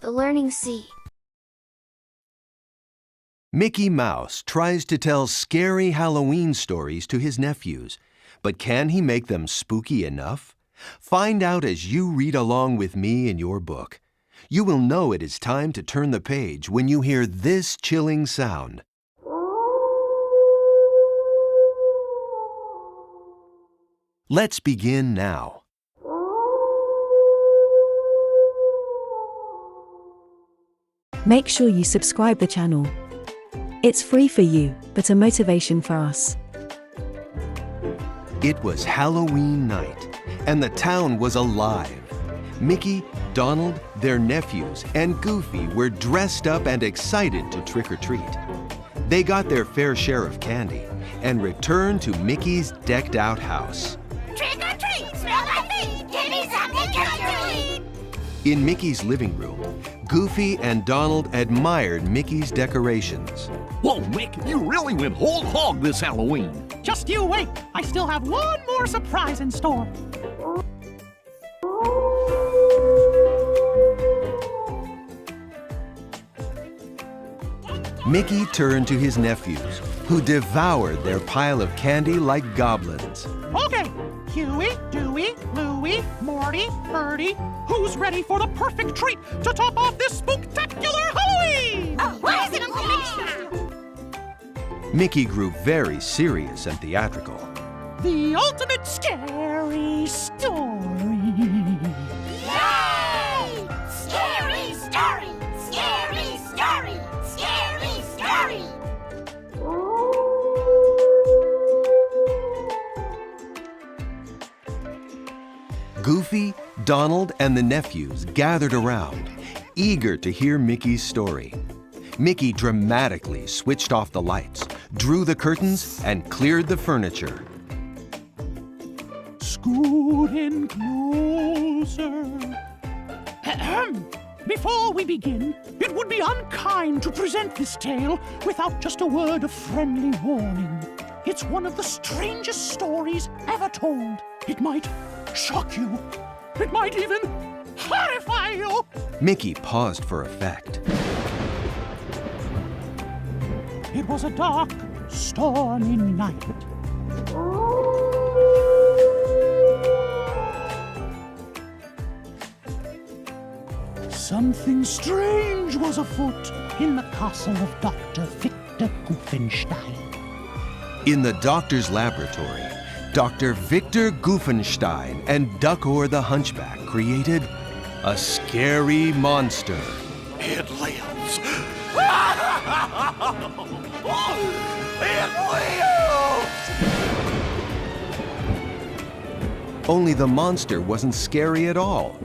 The Learning Sea. Mickey Mouse tries to tell scary Halloween stories to his nephews, but can he make them spooky enough? Find out as you read along with me in your book. You will know it is time to turn the page when you hear this chilling sound. Let's begin now. Make sure you subscribe the channel. It's free for you, but a motivation for us. It was Halloween night, and the town was alive. Mickey, Donald, their nephews, and Goofy were dressed up and excited to trick-or-treat. They got their fair share of candy and returned to Mickey's decked-out house. Trick or treat! Smell my feet! Give me something good to eat! In Mickey's living room, Goofy and Donald admired Mickey's decorations. Whoa, Mick, you really went whole hog this Halloween. Just you wait. I still have one more surprise in store. Mickey turned to his nephews, who devoured their pile of candy like goblins. Okay, Huey, Dewey, Louie, Morty, Birdie, who's ready for the perfect treat to top off this spooktacular Halloween? Oh, what is it, Uncle Mickey? Mickey grew very serious and theatrical. The ultimate scary story. Yay! Scary story! Scary story! Scary story! Goofy, Donald, and the nephews gathered around, eager to hear Mickey's story. Mickey dramatically switched off the lights, drew the curtains, and cleared the furniture. Scoot in closer. Ahem. Before we begin, it would be unkind to present this tale without just a word of friendly warning. It's one of the strangest stories ever told. It might shock you. It might even horrify you. Mickey paused for effect. It was a dark, stormy night. Something strange was afoot in the castle of Dr. Victor Goofenstein. In the doctor's laboratory, Dr. Victor Goofenstein and Duckor the Hunchback created a scary monster. It lives. It lives! Only the monster wasn't scary at all.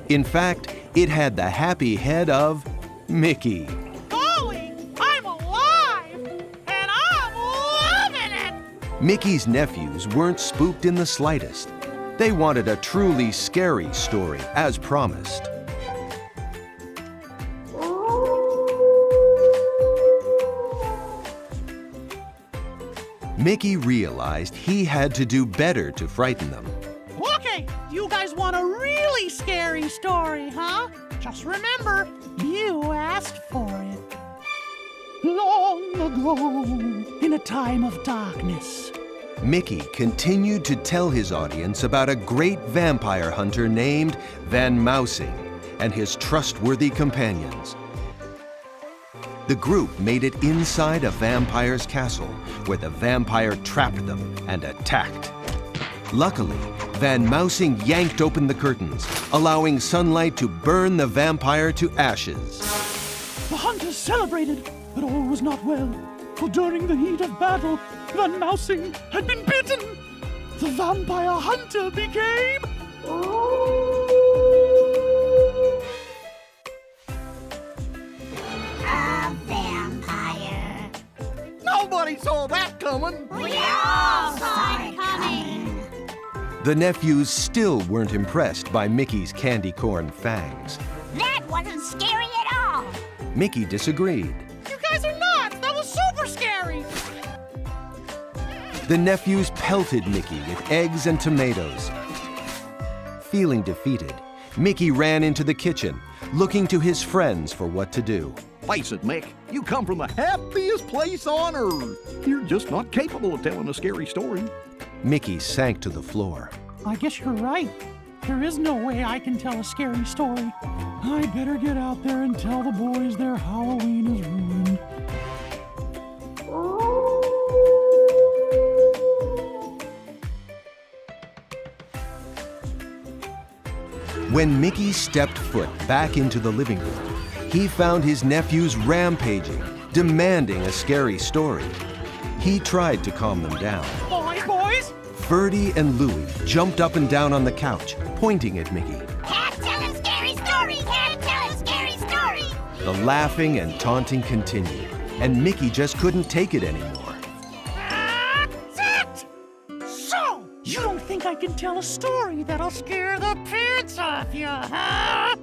In fact, it had the happy head of Mickey. Golly, I'm alive! And I'm loving it! Mickey's nephews weren't spooked in the slightest. They wanted a truly scary story, as promised. Mickey realized he had to do better to frighten them. Okay, you guys want a really scary story, huh? Just remember, you asked for it. Long ago, in a time of darkness, Mickey continued to tell his audience about a great vampire hunter named Van Mousing and his trustworthy companions. The group made it inside a vampire's castle, where the vampire trapped them and attacked. Luckily, Van Mousing yanked open the curtains, allowing sunlight to burn the vampire to ashes. the hunters celebrated, but all was not well. For during the heat of battle, Van Mousing had been bitten. The vampire hunter became... A vampire. Nobody saw that coming. We all saw it coming. The nephews still weren't impressed by Mickey's candy corn fangs. That wasn't scary at all. Mickey disagreed. You guys are nuts! That was super scary! The nephews pelted Mickey with eggs and tomatoes. Feeling defeated, Mickey ran into the kitchen, looking to his friends for what to do. Face it, Mick, you come from the happiest place on earth. You're just not capable of telling a scary story. Mickey sank to the floor. I guess you're right. There is no way I can tell a scary story. I'd better get out there and tell the boys their Halloween is ruined. When Mickey stepped foot back into the living room, he found his nephews rampaging, demanding a scary story. He tried to calm them down. Boys! Ferdy and Louie jumped up and down on the couch, pointing at Mickey. Can't tell a scary story! Can't tell a scary story! The laughing and taunting continued, and Mickey just couldn't take it anymore. Sit! So, you don't think I can tell a story that'll scare the pants off you, huh?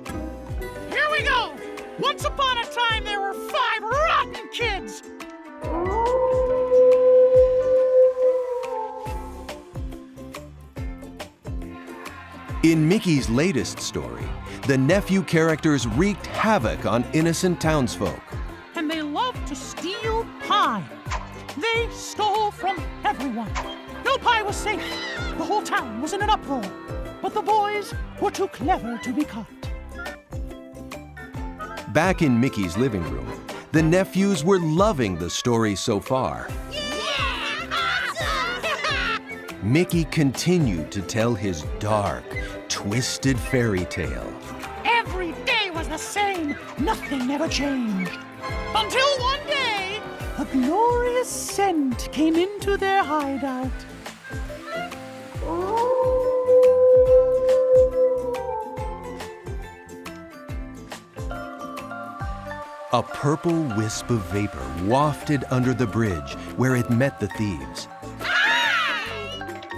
Here we go! Once upon a time, there were 5 rotten kids. In Mickey's latest story, the nephew characters wreaked havoc on innocent townsfolk. And they loved to steal pie. They stole from everyone. No pie was safe. The whole town was in an uproar. But the boys were too clever to be caught. Back in Mickey's living room, the nephews were loving the story so far. Yeah! Awesome! Mickey continued to tell his dark, twisted fairy tale. Every day was the same. Nothing ever changed. Until one day, a glorious scent came into their hideout. A purple wisp of vapor wafted under the bridge where it met the thieves.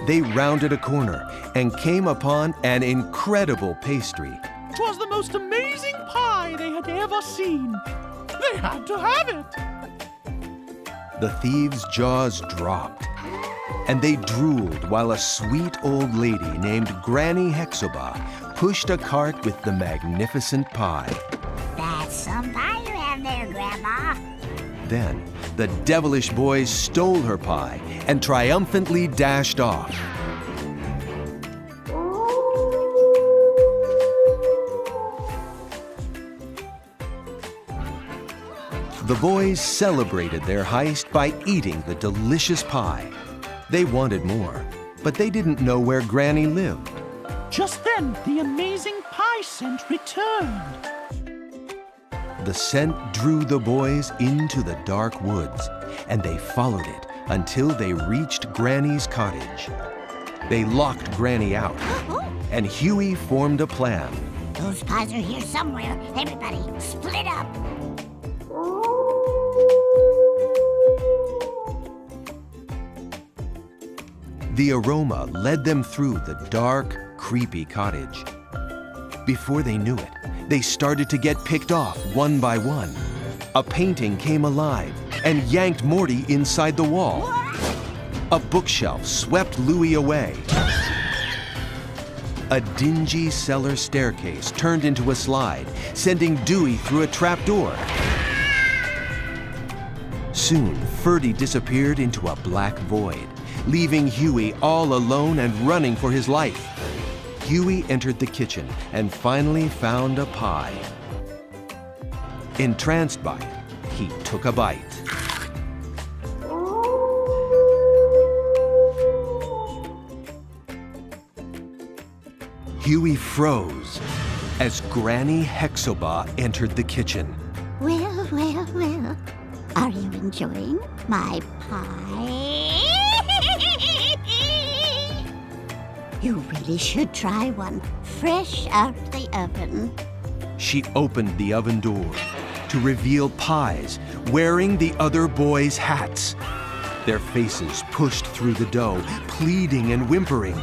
They rounded a corner and came upon an incredible pastry. 'Twas the most amazing pie they had ever seen. They had to have it. The thieves' jaws dropped, and they drooled while a sweet old lady named Granny Hexoba pushed a cart with the magnificent pie. That's some pie you have there, Grandma. Then the devilish boys stole her pie and triumphantly dashed off. The boys celebrated their heist by eating the delicious pie. They wanted more, but they didn't know where Granny lived. Just then, the amazing pie scent returned. The scent drew the boys into the dark woods, and they followed it until they reached Granny's cottage. They locked Granny out, and Huey formed a plan. Those pies are here somewhere. Everybody, split up. The aroma led them through the dark, creepy cottage. Before they knew it, they started to get picked off one by one. A painting came alive and yanked Morty inside the wall. A bookshelf swept Louie away. A dingy cellar staircase turned into a slide, sending Dewey through a trapdoor. Soon, Ferdy disappeared into a black void, leaving Huey all alone and running for his life. Huey entered the kitchen and finally found a pie. Entranced by it, he took a bite. Huey froze as Granny Hexoba entered the kitchen. Well, well, well. Are you enjoying my pie? You really should try one, fresh out the oven. She opened the oven door to reveal pies wearing the other boys' hats. Their faces pushed through the dough, pleading and whimpering.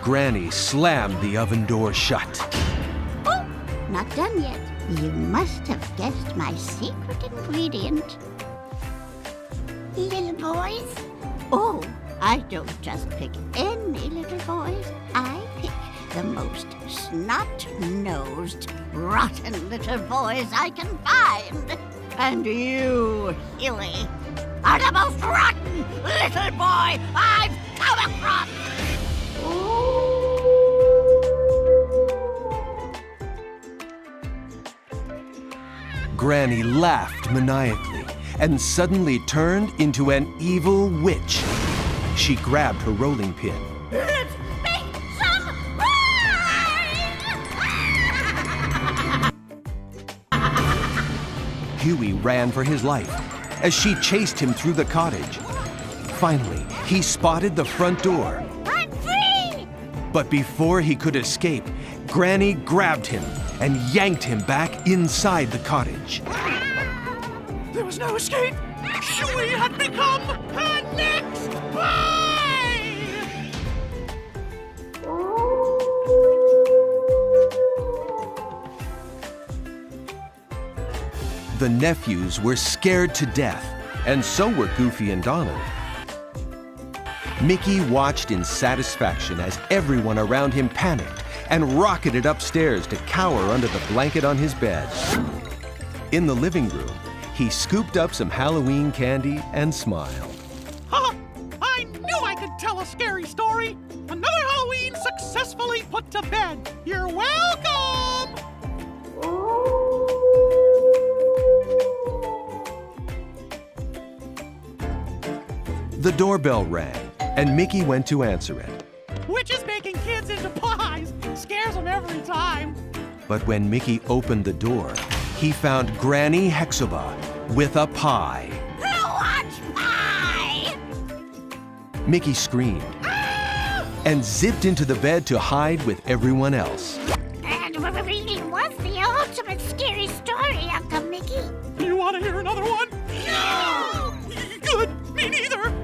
Granny slammed the oven door shut. Oh, not done yet. You must have guessed my secret ingredient. Little boys? Oh, I don't just pick any little boys. I pick the most snot-nosed, rotten little boys I can find. And you, Huey, are the most rotten little boy I've come across! Granny laughed maniacally and suddenly turned into an evil witch. She grabbed her rolling pin. Let's make some noise! Huey ran for his life as she chased him through the cottage. Finally, he spotted the front door. I'm free! But before he could escape, Granny grabbed him and yanked him back inside the cottage. There was no escape. Huey had become her next prey! The nephews were scared to death, and so were Goofy and Donald. Mickey watched in satisfaction as everyone around him panicked and rocketed upstairs to cower under the blanket on his bed. In the living room, he scooped up some Halloween candy and smiled. Ha! I knew I could tell a scary story! Another Halloween successfully put to bed! You're welcome! The doorbell rang, and Mickey went to answer it. Witches making kids into pies scares them every time. But when Mickey opened the door, he found Granny Hexuba with a pie. Who wants pie? Mickey screamed and zipped into the bed to hide with everyone else. And really was the ultimate scary story, Uncle Mickey. You want to hear another one? No! Good, me neither.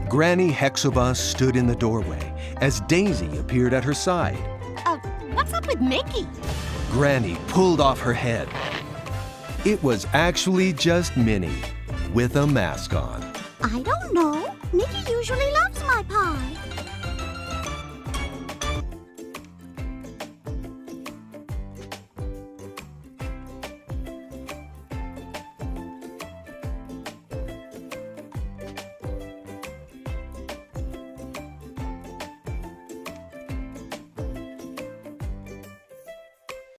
Granny Hexuba stood in the doorway as Daisy appeared at her side. What's up with Mickey? Granny pulled off her head. It was actually just Minnie with a mask on. I don't know. Mickey usually loves my pie.